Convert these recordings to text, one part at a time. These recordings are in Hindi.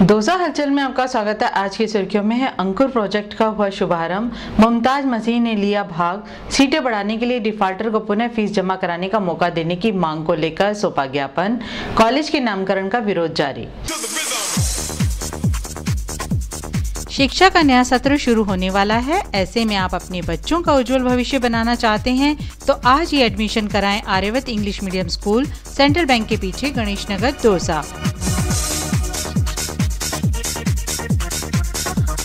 दौसा हलचल में आपका स्वागत है। आज की सुर्खियों में है अंकुर प्रोजेक्ट का हुआ शुभारंभ, मुमताज मसीह ने लिया भाग, सीटें बढ़ाने के लिए डिफाल्टर को पुनः फीस जमा कराने का मौका देने की मांग को लेकर सौंपा ज्ञापन, कॉलेज के नामकरण का विरोध जारी। शिक्षा का नया सत्र शुरू होने वाला है। ऐसे में आप अपने बच्चों का उज्जवल भविष्य बनाना चाहते हैं तो आज ही एडमिशन कराएं Aryavat English medium school, central bank के पीछे, गणेश नगर, दौसा।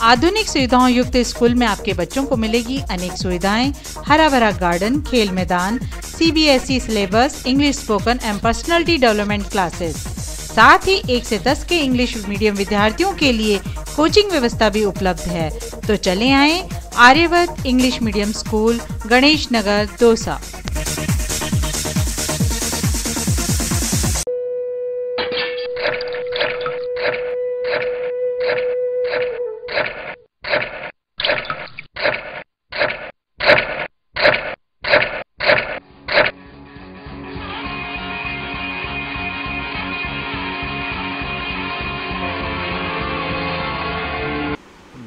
आधुनिक सुविधाओं युक्त स्कूल में आपके बच्चों को मिलेगी अनेक सुविधाएं, हरा भरा गार्डन, खेल मैदान, CBSE syllabus, English spoken and personality development classes. साथ ही 1 से 10 के इंग्लिश मीडियम विद्यार्थियों के लिए कोचिंग व्यवस्था भी उपलब्ध है। तो चले आए आर्यवत English medium school, Ganesh Nagar, Dausa.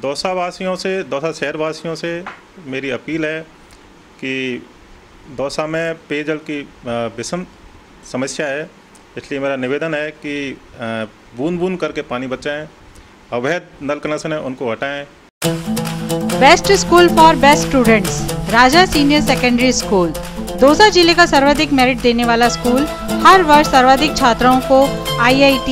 Dausa वासियों से, दौसा शहर वासियों से मेरी अपील है कि दौसा में पेयजल की विषम समस्या है, इसलिए मेरा निवेदन है कि बूंद बूंद करके पानी बचाएं, अवैध नल कनेक्शन है उनको हटाएं। Best school for best students, Raja senior secondary school, Dausa जिले का सर्वाधिक मेरिट देने वाला स्कूल, हर वर्ष सर्वाधिक छात्रों को IIT,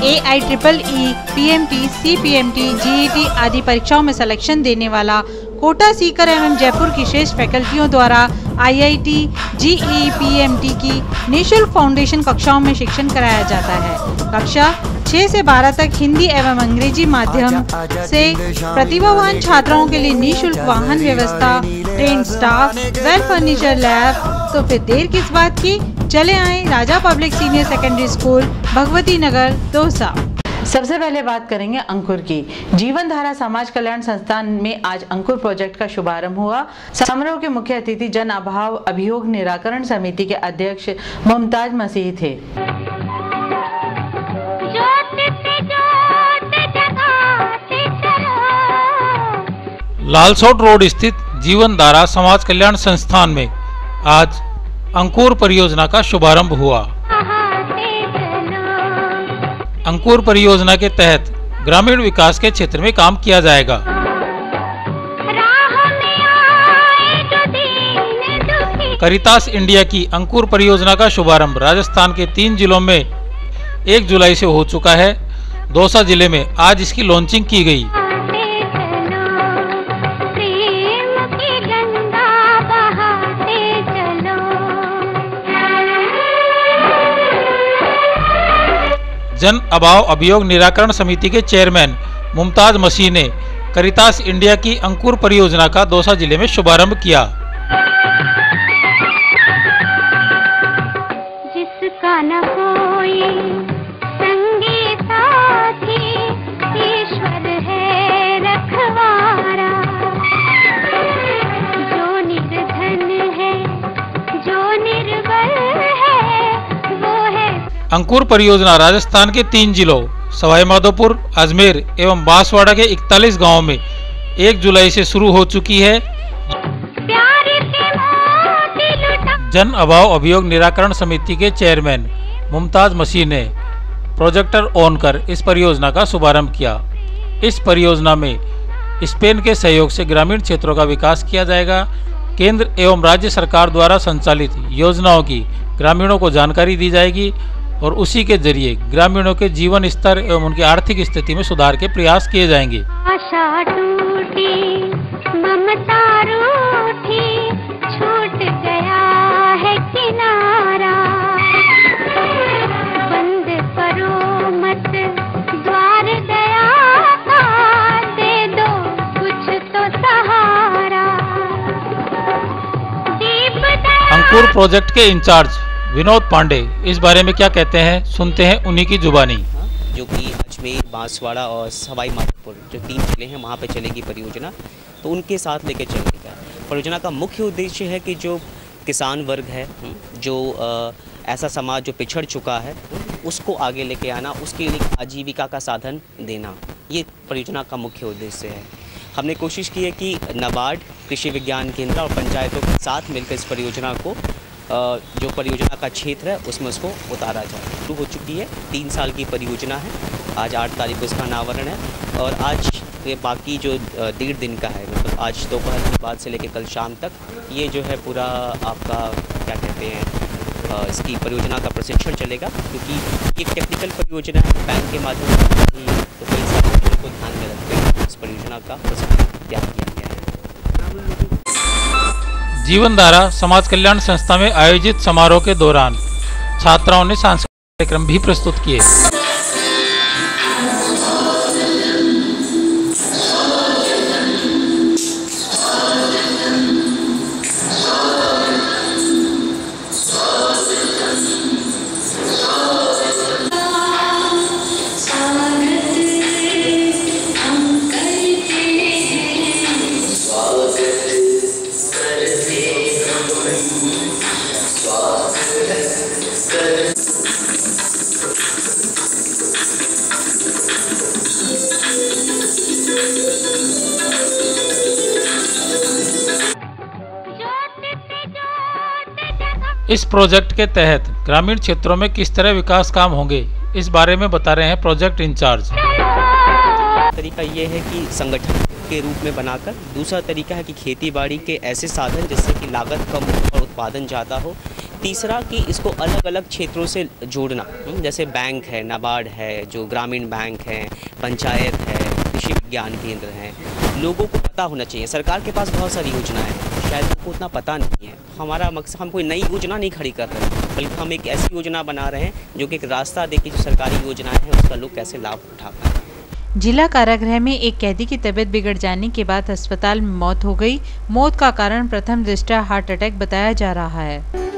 AIEEE, PMT, CPMT, GET आदि परीक्षाओं में सिलेक्शन देने वाला, कोटा सीकर एवं जयपुर की श्रेष्ठ फैकल्टियों द्वारा IIT, GEE, PMT की निःशुल्क फाउंडेशन कक्षाओं में शिक्षण कराया जाता है। कक्षा 6 से 12 तक हिंदी एवं अंग्रेजी माध्यम से प्रतिभावान छात्राओं के लिए निःशुल्क वाहन व्यवस्था, trained staff, well furniture lab. तो फिर देर किस बात की, चले आए Raja public senior secondary school, Bhagwati Nagar, Dausa. सबसे पहले बात करेंगे अंकुर की। जीवन धारा समाज कल्याण संस्थान में आज अंकुर प्रोजेक्ट का शुभारंभ हुआ। समारोह के मुख्य अतिथि जन अभाव अभियोग निराकरण समिति के अध्यक्ष मुमताज मसीह थे। लालसोट रोड स्थित जीवन धारा समाज कल्याण संस्थान में आज अंकुर परियोजना का शुभारंभ हुआ। अंकुर परियोजना के तहत ग्रामीण विकास के क्षेत्र में काम किया जाएगा। करितास इंडिया की अंकुर परियोजना का शुभारंभ राजस्थान के 3 जिलों में 1 जुलाई से हो चुका है। दौसा जिले में आज इसकी लॉन्चिंग की गई। जन अभाव अभियोग निराकरण समिति के चेयरमैन मुमताज मसीह ने करितास इंडिया की अंकुर परियोजना का दौसा जिले में शुभारंभ किया। जिसका न कोई संगी साथी, ईश्वर है रखवारा, जो निर्धन है, जो निर्बल है, वो है। अंकुर परियोजना राजस्थान के 3 जिलों सवाई माधोपुर, अजमेर एवं बांसवाड़ा के 41 गांवों में 1 जुलाई से शुरू हो चुकी है। जन अभाव अभियोग निराकरण समिति के चेयरमैन मुमताज मसीह ने प्रोजेक्टर ऑन कर इस परियोजना का शुभारंभ किया। इस परियोजना में स्पेन के सहयोग से ग्रामीण क्षेत्रों का विकास किया जाएगा। केंद्र एवं राज्य सरकार द्वारा संचालित योजनाओं की ग्रामीणों को जानकारी दी जाएगी और उसी के जरिए ग्रामीणों के जीवन स्तर एवं उनकी आर्थिक स्थिति में सुधार के प्रयास किए जाएंगे। आशा टूटी, ममता रूठी, छूट गया है किनारा, बंद करो मत द्वार दया का, दे दो कुछ तो सहारा। अंकुर प्रोजेक्ट के इंचार्ज विनोद पांडे इस बारे में क्या कहते हैं, सुनते हैं उन्हीं की जुबानी। जो कि अजमेर, बांसवाड़ा और सवाई माधोपुर जो 3 जिले हैं वहाँ पे चलेगी परियोजना, तो उनके साथ लेकर चलेगा। परियोजना का मुख्य उद्देश्य है कि जो किसान वर्ग है, जो ऐसा समाज जो पिछड़ चुका है उसको आगे लेके आना, उसके लिए आजीविका का साधन देना, ये परियोजना का मुख्य उद्देश्य है। हमने कोशिश की है कि नाबार्ड, कृषि विज्ञान केंद्र और पंचायतों के साथ मिलकर इस परियोजना को जो परियोजना का क्षेत्र है उसमें उसको उतारा जाए। शुरू हो चुकी है, 3 साल की परियोजना है। आज 8 तारीख को इसका अनावरण है और आज ये बाकी जो 1.5 दिन का है, मतलब आज दोपहर के बाद से लेकर कल शाम तक ये जो है पूरा आपका क्या कहते हैं इसकी परियोजना का प्रशिक्षण चलेगा, क्योंकि ये टेक्निकल परियोजना है। बैंक के माध्यम से तो कई सारे चीज़ों को ध्यान में रखकर इस परियोजना का प्रशिक्षण तैयार किया गया है। जीवन धारा समाज कल्याण संस्था में आयोजित समारोह के दौरान छात्राओं ने सांस्कृतिक कार्यक्रम भी प्रस्तुत किए। इस प्रोजेक्ट के तहत ग्रामीण क्षेत्रों में किस तरह विकास काम होंगे, इस बारे में बता रहे हैं प्रोजेक्ट इंचार्ज। तरीका ये है कि संगठन के रूप में बनाकर, दूसरा तरीका है कि खेती बाड़ी के ऐसे साधन जिससे कि लागत कम हो और उत्पादन ज़्यादा हो, तीसरा कि इसको अलग अलग क्षेत्रों से जोड़ना, जैसे बैंक है, नाबार्ड है, जो ग्रामीण बैंक है, पंचायत है, कृषि विज्ञान केंद्र हैं। लोगों को पता होना चाहिए। सरकार के पास बहुत सारी योजनाएं हैं, शायद उनको उतना पता नहीं है। हमारा मकसद, हम कोई नई योजना नहीं खड़ी कर रहे हैं, बल्कि हम एक ऐसी योजना बना रहे हैं जो कि एक रास्ता दे कि जो सरकारी योजनाएं हैं उसका लोग कैसे लाभ उठा पाएं। जिला कारागृह में एक कैदी की तबीयत बिगड़ जाने के बाद अस्पताल में मौत हो गई। मौत का कारण प्रथम दृष्टया हार्ट अटैक बताया जा रहा है।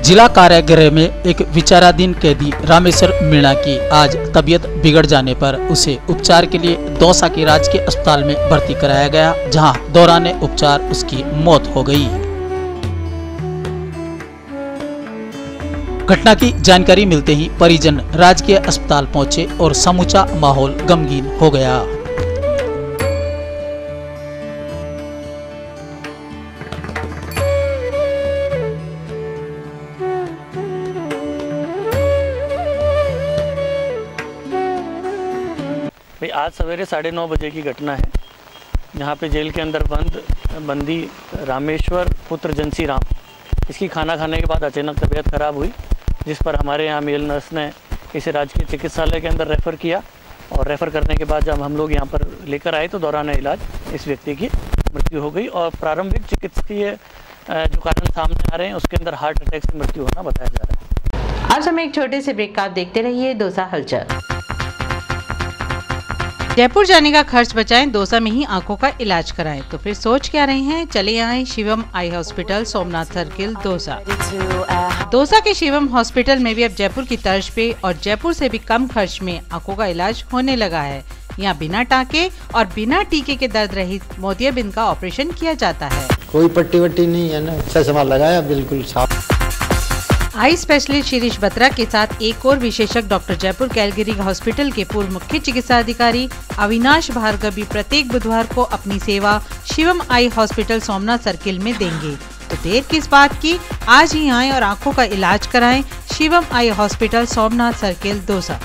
जिला कारागृह में एक विचाराधीन कैदी रामेश्वर मीणा की आज तबीयत बिगड़ जाने पर उसे उपचार के लिए दौसा के राजकीय अस्पताल में भर्ती कराया गया, जहां दौरान उपचार उसकी मौत हो गई। घटना की जानकारी मिलते ही परिजन राजकीय अस्पताल पहुंचे और समूचा माहौल गमगीन हो गया। भाई आज सवेरे 9:30 बजे की घटना है, जहाँ पे जेल के अंदर बंदी रामेश्वर पुत्र जंसी राम, इसकी खाना खाने के बाद अचानक तबीयत खराब हुई, जिस पर हमारे यहाँ मेल नर्स ने इसे राजकीय चिकित्सालय के अंदर रेफ़र किया और रेफ़र करने के बाद जब हम लोग यहाँ पर लेकर आए तो दौरान इलाज इस व्यक्ति की मृत्यु हो गई और प्रारंभिक चिकित्सकीय जो कारण सामने आ रहे हैं उसके अंदर हार्ट अटैक से मृत्यु होना बताया जा रहा है। आज हम एक छोटे से ब्रेक का आप देखते रहिए दौसा हलचल। जयपुर जाने का खर्च बचाएं, दौसा में ही आंखों का इलाज कराएं। तो फिर सोच क्या रहे हैं, चले आए Shivam eye hospital, Somnath circle, Dausa. Dausa के शिवम हॉस्पिटल में भी अब जयपुर की तर्ज पे और जयपुर से भी कम खर्च में आंखों का इलाज होने लगा है। यहाँ बिना टाँके और बिना टीके के दर्द रहित मोतियाबिंद का ऑपरेशन किया जाता है। कोई पट्टी वट्टी नहीं है ना, अच्छा सामान लगाया, बिल्कुल साफ। आई स्पेशलिस्ट शिरीष बत्रा के साथ एक और विशेषज्ञ डॉक्टर जयपुर कैलगरी हॉस्पिटल के पूर्व मुख्य चिकित्सा अधिकारी अविनाश भार्गव भी प्रत्येक बुधवार को अपनी सेवा Shivam eye hospital Somnath circle में देंगे। तो देर किस बात की, आज ही आएं और आंखों का इलाज कराएं। Shivam eye hospital, Somnath circle, Dausa.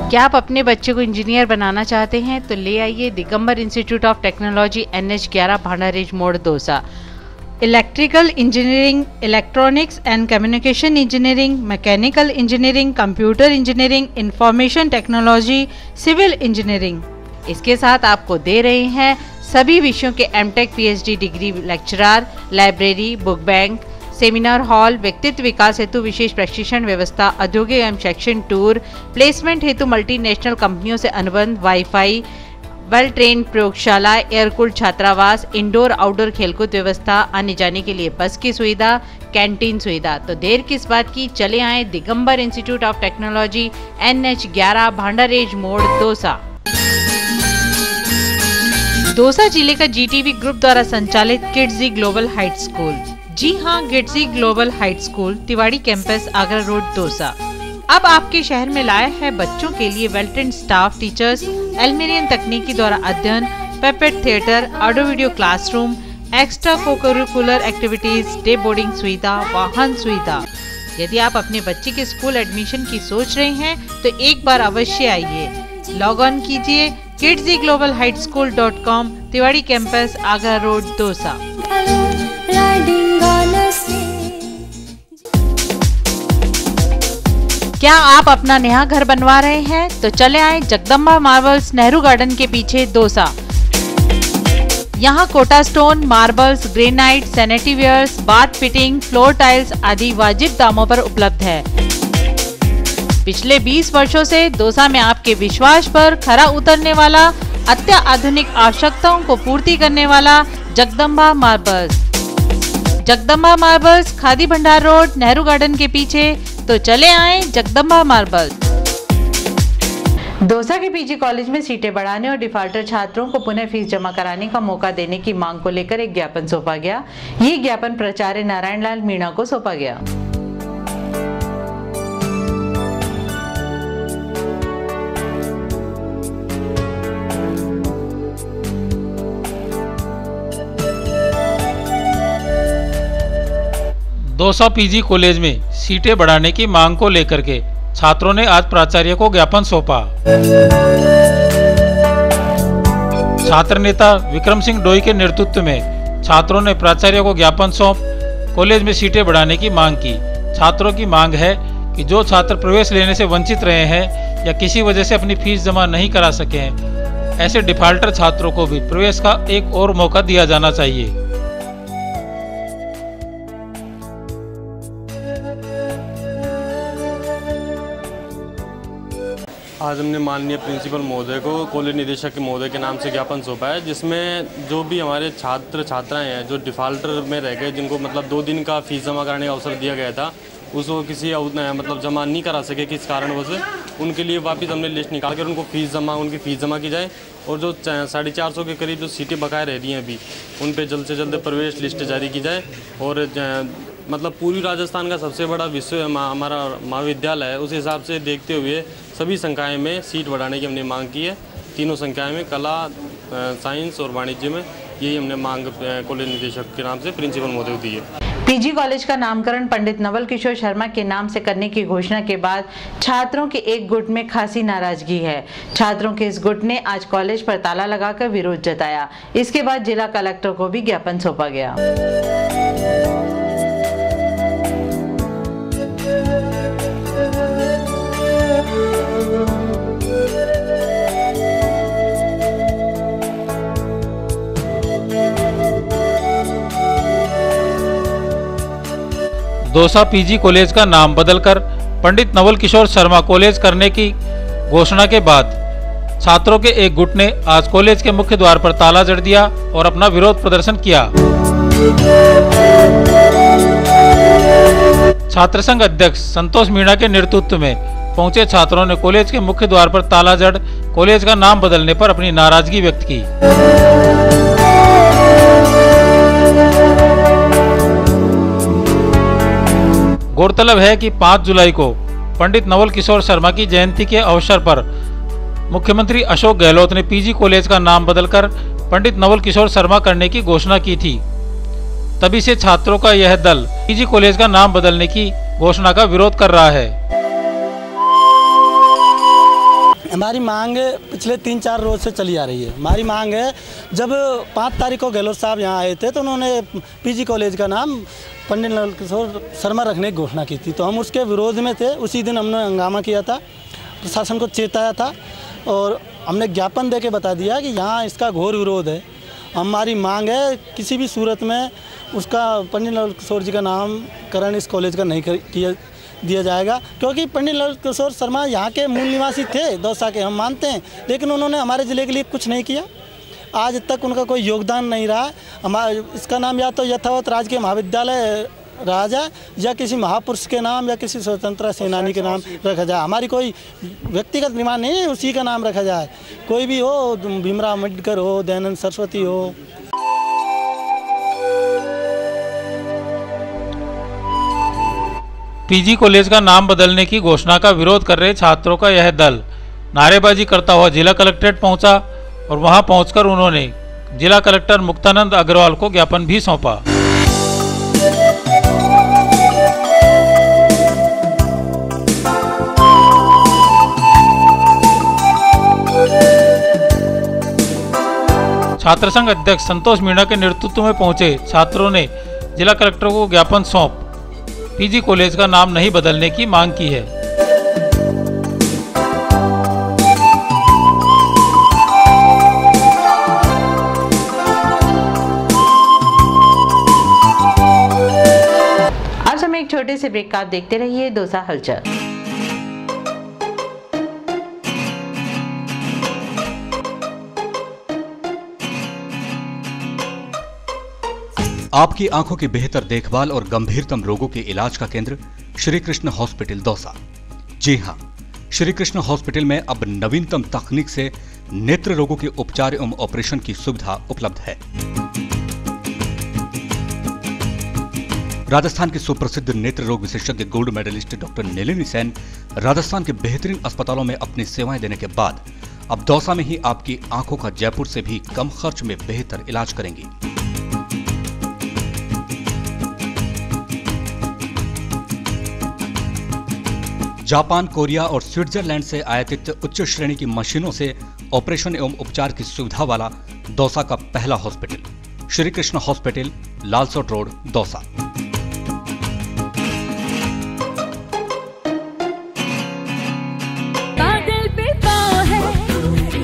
क्या आप अपने बच्चे को इंजीनियर बनाना चाहते हैं तो ले आइए Digambar institute of technology, NH 11, Bhandarej मोड़, Dausa. Electrical engineering, electronics and communication engineering, mechanical engineering, computer engineering, information technology, civil engineering. इसके साथ आपको दे रहे हैं सभी विषयों के M.Tech PhD degree lecturer, library, book bank, seminar hall, व्यक्तित्व विकास हेतु विशेष प्रशिक्षण व्यवस्था, औद्योगिक एवं शैक्षणिक टूर, प्लेसमेंट हेतु मल्टीनेशनल कंपनियों से अनुबंध, वाईफाई, वेल ट्रेन प्रयोगशाला, एयर कूल्ड छात्रावास, इंडोर आउटडोर खेलकूद व्यवस्था, आने जाने के लिए बस की सुविधा, कैंटीन सुविधा। तो देर किस बात की, चले आए Digambar institute of technology, NH 11, Bhandarej मोड़, दौसा। दौसा जिले का जीटीवी ग्रुप द्वारा संचालित किड्जी ग्लोबल हाइट स्कूल। जी हाँ, Kidzee global height school Tiwari campus, Agra road, Dausa अब आपके शहर में लाया है बच्चों के लिए वेल ट्रेन्ड स्टाफ, टीचर्स, एल्मेरियन तकनीकी द्वारा अध्ययन, puppet theatre, audio video classroom, extra cocurricular activities, day boarding सुविधा, वाहन सुविधा। यदि आप अपने बच्चे के स्कूल एडमिशन की सोच रहे हैं तो एक बार अवश्य आइए। लॉग ऑन कीजिए kidsglobalheightschool.com, Tiwari campus, Agra road, Dausa. क्या आप अपना नया घर बनवा रहे हैं तो चले आए जगदम्बा मार्बल्स, नेहरू गार्डन के पीछे, दौसा। यहाँ Kota stone, marbles, granite, sanitary wares, bath fitting, floor tiles आदि वाजिब दामों पर उपलब्ध है। पिछले 20 वर्षों से दौसा में आपके विश्वास पर खरा उतरने वाला, अत्याधुनिक आवश्यकताओं को पूर्ति करने वाला जगदम्बा मार्बल्स। जगदम्बा मार्बल्स, खादी भंडार रोड, नेहरू गार्डन के पीछे, तो चले आए जगदम्बा मार्बल्स। दौसा के पीजी कॉलेज में सीटें बढ़ाने और डिफाल्टर छात्रों को पुनः फीस जमा कराने का मौका देने की मांग को लेकर एक ज्ञापन सौंपा गया। ये ज्ञापन प्राचार्य नारायण लाल मीणा को सौंपा गया। दौसा पीजी कॉलेज में सीटें बढ़ाने की मांग को लेकर के छात्रों ने आज प्राचार्य को ज्ञापन सौंपा। छात्र नेता विक्रम सिंह डोई के नेतृत्व में छात्रों ने प्राचार्य को ज्ञापन सौंप कॉलेज में सीटें बढ़ाने की मांग की। छात्रों की मांग है कि जो छात्र प्रवेश लेने से वंचित रहे हैं या किसी वजह से अपनी फीस जमा नहीं करा सके हैं, ऐसे डिफाल्टर छात्रों को भी प्रवेश का एक और मौका दिया जाना चाहिए। आज हमने माननीय प्रिंसिपल महोदय को कॉलेज निदेशक महोदय के नाम से ज्ञापन सौंपा है, जिसमें जो भी हमारे छात्र छात्राएं हैं जो डिफाल्टर में रह गए, जिनको मतलब 2 दिन का फीस जमा कराने का अवसर दिया गया था, उसको किसी मतलब जमा नहीं करा सके किस कारणवश, उनके लिए वापस हमने लिस्ट निकाल कर उनकी फ़ीस जमा की जाए। और जो 450 के करीब जो सीटें बकाया रह रही हैं अभी, उन पर जल्द से जल्द प्रवेश लिस्ट जारी की जाए। और मतलब पूरी राजस्थान का सबसे बड़ा हमारा महाविद्यालय है, उस हिसाब से देखते हुए सभी संकाय में सीट बढ़ाने की हमने मांग की है। तीनों संकाय में, कला, साइंस और वाणिज्य में, यही हमने मांग कॉलेज निदेशक के नाम से प्रिंसिपल महोदय को दी है। पीजी कॉलेज का नामकरण पंडित नवल किशोर शर्मा के नाम से करने की घोषणा के बाद छात्रों के एक गुट में खासी नाराजगी है। छात्रों के इस गुट ने आज कॉलेज पर ताला लगाकर विरोध जताया। इसके बाद जिला कलेक्टर को भी ज्ञापन सौंपा गया। दौसा पीजी कॉलेज का नाम बदलकर पंडित नवल किशोर शर्मा कॉलेज करने की घोषणा के बाद छात्रों के एक गुट ने आज कॉलेज के मुख्य द्वार पर ताला जड़ दिया और अपना विरोध प्रदर्शन किया। छात्र संघ अध्यक्ष संतोष मीणा के नेतृत्व में पहुंचे छात्रों ने कॉलेज के मुख्य द्वार पर ताला जड़ कॉलेज का नाम बदलने पर अपनी नाराजगी व्यक्त की। गौरतलब है कि 5 जुलाई को पंडित नवल किशोर शर्मा की जयंती के अवसर पर मुख्यमंत्री अशोक गहलोत ने पीजी कॉलेज का नाम बदलकर पंडित नवल किशोर शर्मा करने की घोषणा की थी। तभी से छात्रों का यह दल पीजी कॉलेज का नाम बदलने की घोषणा का विरोध कर रहा है। हमारी मांग पिछले 3-4 रोज से चली आ रही है। हमारी मांग है, जब 5 तारीख को गहलोत साहब यहाँ आए थे तो उन्होंने पीजी कॉलेज का नाम पंडित नवल किशोर शर्मा रखने की घोषणा की थी, तो हम उसके विरोध में थे। उसी दिन हमने हंगामा किया था, प्रशासन को चेताया था और हमने ज्ञापन देके बता दिया कि यहाँ इसका घोर विरोध है। हमारी मांग है किसी भी सूरत में उसका पंडित नवल किशोर जी का नामकरण इस कॉलेज का नहीं दिया जाएगा, क्योंकि पंडित नवल किशोर शर्मा यहाँ के मूल निवासी थे, दौसा के, हम मानते हैं, लेकिन उन्होंने हमारे ज़िले के लिए कुछ नहीं किया। आज तक उनका कोई योगदान नहीं रहा। हमारा इसका नाम या तो यथावत राजकीय महाविद्यालय राजा या किसी महापुरुष के नाम या किसी स्वतंत्रता सेनानी के नाम रखा जाए। हमारी कोई व्यक्तिगत डिमांड नहीं है, उसी का नाम रखा जाए। कोई भी हो, भीमराव अम्बेडकर हो, दयानंद सरस्वती हो। पीजी कॉलेज का नाम बदलने की घोषणा का विरोध कर रहे छात्रों का यह दल नारेबाजी करता हुआ जिला कलेक्ट्रेट पहुंचा और वहां पहुंचकर उन्होंने जिला कलेक्टर मुक्तानंद अग्रवाल को ज्ञापन भी सौंपा। छात्र संघ अध्यक्ष संतोष मीणा के नेतृत्व में पहुंचे छात्रों ने जिला कलेक्टर को ज्ञापन सौंप पीजी कॉलेज का नाम नहीं बदलने की मांग की है। आज हम एक छोटे से ब्रेक का, आप देखते रहिए दोसा हलचल। आपकी आंखों की बेहतर देखभाल और गंभीरतम रोगों के इलाज का केंद्र श्री कृष्ण हॉस्पिटल दौसा। जी हां, श्री कृष्ण हॉस्पिटल में अब नवीनतम तकनीक से नेत्र रोगों के उपचार एवं ऑपरेशन की सुविधा उपलब्ध है। राजस्थान के सुप्रसिद्ध नेत्र रोग विशेषज्ञ gold medallist doctor Nalini Sen Rajasthan के बेहतरीन अस्पतालों में अपनी सेवाएं देने के बाद अब दौसा में ही आपकी आंखों का जयपुर से भी कम खर्च में बेहतर इलाज करेंगी। जापान, कोरिया और स्विट्जरलैंड से आयातित उच्च श्रेणी की मशीनों से ऑपरेशन एवं उपचार की सुविधा वाला दौसा का पहला hospital Shri Krishna hospital, Lalsot road, Dausa. बादल पे पाँव है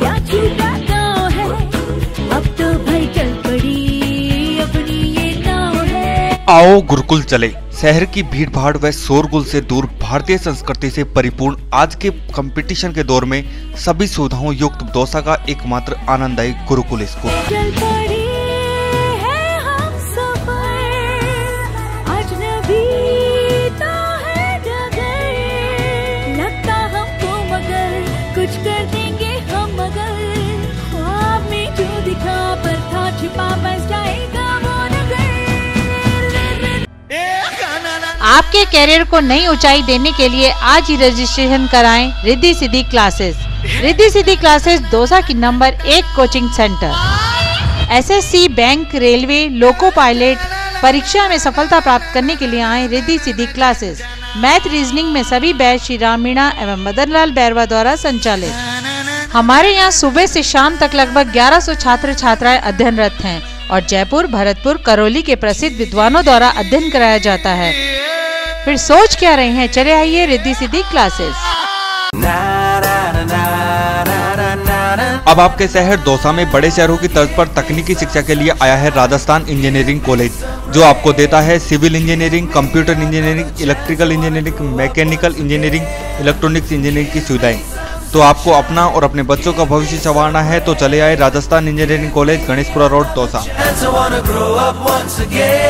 या छूटा गाँव है, अब तो भाई चल पड़ी अपनी ये नाव है। आओ गुरुकुल चले, शहर की भीड़ भाड़ व शोरगुल से दूर भारतीय संस्कृति से परिपूर्ण आज के कंपटीशन के दौर में सभी सुविधाओं युक्त दौसा का एकमात्र आनंददायी गुरुकुल स्कूल। चल पड़ी है हम सफर, अजनबी तो है डगर, लगता हमको मगर कुछ कर देंगे हम मगर, ख्वाब में जो दिखा पर था छिपा बस जाएगा वो नगर। आपके कैरियर को नई ऊंचाई देने के लिए आज ही रजिस्ट्रेशन कराएं रिद्धि सिद्धि क्लासेस। रिद्धि सिद्धि क्लासेस दौसा की number 1 coaching centre. SSC, bank, railway, loco pilot परीक्षा में सफलता प्राप्त करने के लिए आए Riddhi Siddhi classes. Math, reasoning में सभी बैच श्री राम मीणा एवं मदन लाल बैरवा द्वारा संचालित। हमारे यहाँ सुबह से शाम तक लगभग 1100 छात्र छात्राएं अध्ययनरत हैं और जयपुर, भरतपुर, करौली के प्रसिद्ध विद्वानों द्वारा अध्ययन कराया जाता है। फिर सोच क्या रहे हैं, चले आइए रिद्धि सिद्धि क्लासेस। अब आपके शहर दौसा में बड़े शहरों की तर्ज पर तकनीकी शिक्षा के लिए आया है राजस्थान इंजीनियरिंग कॉलेज, जो आपको देता है civil engineering, computer engineering, electrical engineering, mechanical engineering, electronics engineering की सुविधाएं। तो आपको अपना और अपने बच्चों का भविष्य संवारना है तो चले आए Rajasthan engineering college, Ganeshpura road, Dausa.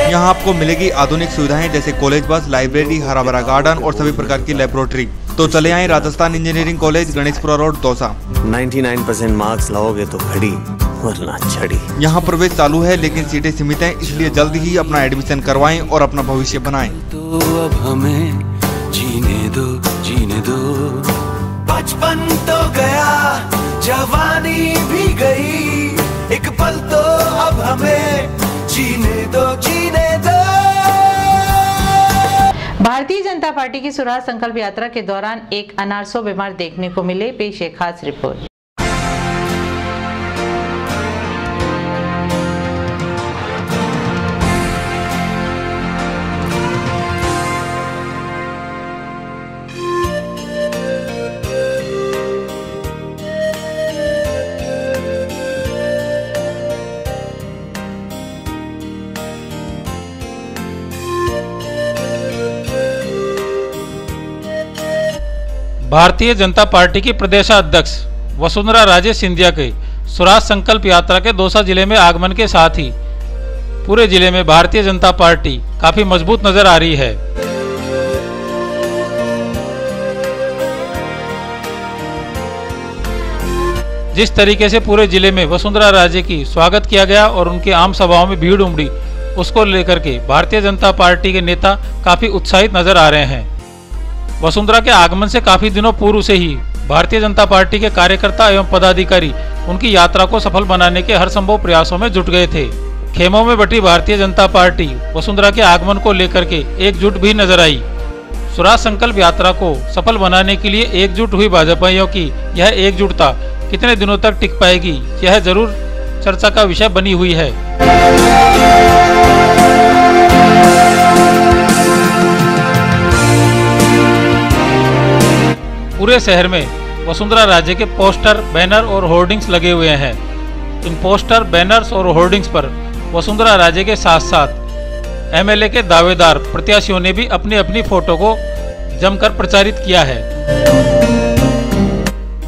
यहाँ आपको मिलेगी आधुनिक सुविधाएं जैसे कॉलेज बस, लाइब्रेरी, हरा भरा गार्डन और सभी प्रकार की लेबोरेटरी। तो चले आए Rajasthan engineering college, Ganeshpura road, Dausa. 99% marks लाओगे तो खड़ी वरना छड़ी। यहाँ प्रवेश चालू है लेकिन सीटें सीमित हैं, इसलिए जल्द ही अपना एडमिशन करवाएं और अपना भविष्य बनाएं। तो अब हमें जीने दो, जीने दो। बचपन तो गया, जवानी भी गई, एक पल तो अब हमें जीने दो, जीने दो। भारतीय जनता पार्टी की स्वराज संकल्प यात्रा के दौरान एक अनारसो बीमार देखने को मिले, पेश एक खास रिपोर्ट। भारतीय जनता पार्टी की प्रदेशाध्यक्ष वसुंधरा राजे सिंधिया के स्वराज संकल्प यात्रा के दौसा जिले में आगमन के साथ ही पूरे जिले में भारतीय जनता पार्टी काफी मजबूत नजर आ रही है। जिस तरीके से पूरे जिले में वसुंधरा राजे की स्वागत किया गया और उनके आम सभाओं में भीड़ उमड़ी, उसको लेकर के भारतीय जनता पार्टी के नेता काफी उत्साहित नजर आ रहे हैं। वसुंधरा के आगमन से काफी दिनों पूर्व से ही भारतीय जनता पार्टी के कार्यकर्ता एवं पदाधिकारी उनकी यात्रा को सफल बनाने के हर संभव प्रयासों में जुट गए थे। खेमों में बटी भारतीय जनता पार्टी वसुंधरा के आगमन को लेकर के एकजुट भी नजर आई। स्वराज संकल्प यात्रा को सफल बनाने के लिए एकजुट हुई भाजपाइयों की यह एकजुटता कितने दिनों तक टिक पाएगी, यह जरूर चर्चा का विषय बनी हुई है। पूरे शहर में वसुंधरा राजे के पोस्टर, बैनर और होर्डिंग्स लगे हुए हैं। इन पोस्टर, बैनर्स और होर्डिंग्स पर वसुंधरा राजे के साथ साथ एमएलए के दावेदार प्रत्याशियों ने भी अपनी अपनी फोटो को जमकर प्रचारित किया है।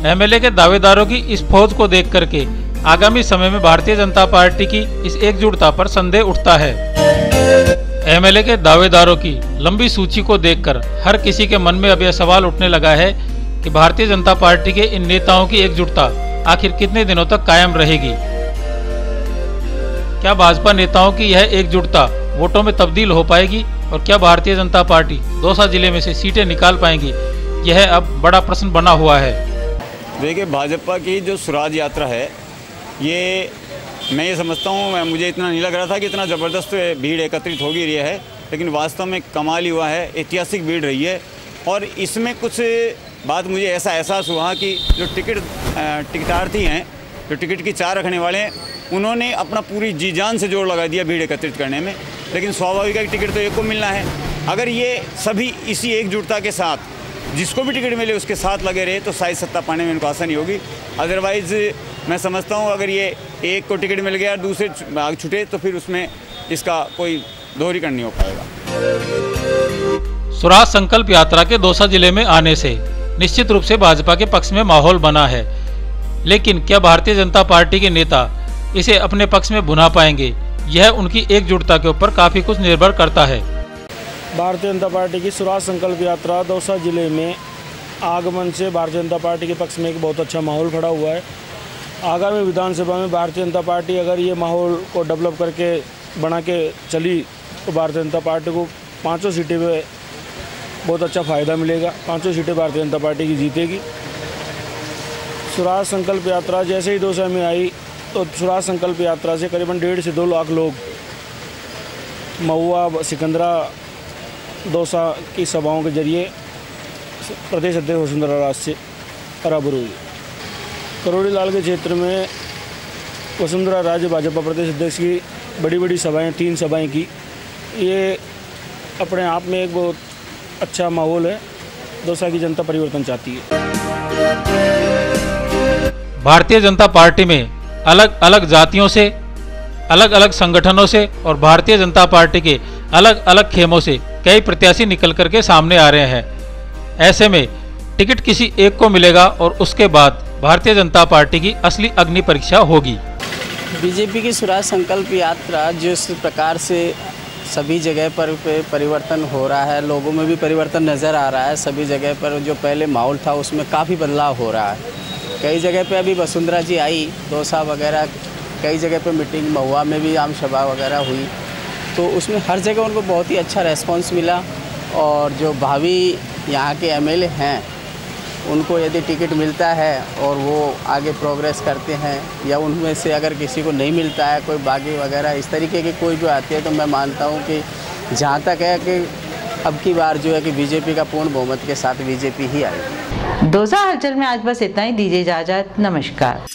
एमएलए के दावेदारों की इस फौज को देख करके आगामी समय में भारतीय जनता पार्टी की इस एकजुटता पर संदेह उठता है। एमएलए के दावेदारों की लंबी सूची को देखकर हर किसी के मन में अब यह सवाल उठने लगा है कि भारतीय जनता पार्टी के इन नेताओं की एकजुटता आखिर कितने दिनों तक कायम रहेगी। क्या भाजपा नेताओं की यह एकजुटता वोटों में तब्दील हो पाएगी और क्या भारतीय जनता पार्टी दौसा जिले में से सीटें निकाल पाएंगी, यह अब बड़ा प्रश्न बना हुआ है। देखिए, भाजपा की जो स्वराज यात्रा है, ये मैं ये समझता हूँ, मुझे इतना नहीं लग रहा था कि इतना ज़बरदस्त भीड़ एकत्रित हो गई है, लेकिन वास्तव में कमाल ही हुआ है, ऐतिहासिक भीड़ रही है। और इसमें कुछ बात मुझे ऐसा एहसास हुआ कि जो टिकटार्थी हैं, जो टिकट की चाह रखने वाले हैं, उन्होंने अपना पूरी जी जान से जोर लगा दिया भीड़ एकत्रित करने में। लेकिन स्वाभाविक है कि टिकट तो एक को मिलना है। अगर ये सभी इसी एकजुटता के साथ जिसको भी टिकट मिले उसके साथ लगे रहे तो शायद सत्ता पाने में उनको आसानी होगी। अदरवाइज़ मैं समझता हूँ अगर ये एक को टिकट मिल गया, दूसरे भाग छूटे, तो फिर उसमें इसका कोई दोहरीकरण नहीं हो पाएगा। स्वराज संकल्प यात्रा के दौसा जिले में आने से निश्चित रूप से भाजपा के पक्ष में माहौल बना है, लेकिन क्या भारतीय जनता पार्टी के नेता इसे अपने पक्ष में भुना पाएंगे, यह उनकी एकजुटता के ऊपर काफी कुछ निर्भर करता है। भारतीय जनता पार्टी की स्वराज संकल्प यात्रा दौसा जिले में आगमन से भारतीय जनता पार्टी के पक्ष में एक बहुत अच्छा माहौल खड़ा हुआ है। आगामी विधानसभा में भारतीय जनता पार्टी अगर ये माहौल को डेवलप करके बना के चली तो भारतीय जनता पार्टी को 5 सीटें में बहुत अच्छा फ़ायदा मिलेगा। 5 सीटें भारतीय जनता पार्टी की जीतेगी। स्वराज संकल्प यात्रा जैसे ही दौसा में आई तो स्वराज संकल्प यात्रा से करीबन 1.5 से 2 लाख लोग महुआ, सिकंदरा, दौसा की सभाओं के जरिए प्रदेश अध्यक्ष वसुंधरा राजे से बराबर हुई। करोड़ी लाल के क्षेत्र में वसुंधरा राजे भाजपा प्रदेश अध्यक्ष की बड़ी बड़ी सभाएं, 3 सभाएं की, ये अपने आप में एक बहुत अच्छा माहौल है। दौसा की जनता परिवर्तन चाहती है। भारतीय जनता पार्टी में अलग अलग जातियों से, अलग अलग संगठनों से और भारतीय जनता पार्टी के अलग अलग खेमों से कई प्रत्याशी निकल करके सामने आ रहे हैं। ऐसे में टिकट किसी एक को मिलेगा और उसके बाद भारतीय जनता पार्टी की असली अग्नि परीक्षा होगी। बीजेपी की स्वराज संकल्प यात्रा जिस प्रकार से सभी जगह पर परिवर्तन हो रहा है, लोगों में भी परिवर्तन नज़र आ रहा है। सभी जगह पर जो पहले माहौल था उसमें काफ़ी बदलाव हो रहा है। कई जगह पे अभी वसुंधरा जी आई, दौसा वगैरह, कई जगह पे मीटिंग, महुआ में भी आम सभा वगैरह हुई, तो उसमें हर जगह उनको बहुत ही अच्छा रेस्पॉन्स मिला। और जो भावी यहाँ के एमएलए हैं उनको यदि टिकट मिलता है और वो आगे प्रोग्रेस करते हैं, या उनमें से अगर किसी को नहीं मिलता है, कोई बागी वगैरह इस तरीके की कोई भी आती है, तो मैं मानता हूँ कि जहाँ तक है कि अब की बार जो है कि बीजेपी का पूर्ण बहुमत के साथ बीजेपी ही आएगी। दौसा हलचल में आज बस इतना ही। दीजिए इजाजत, नमस्कार।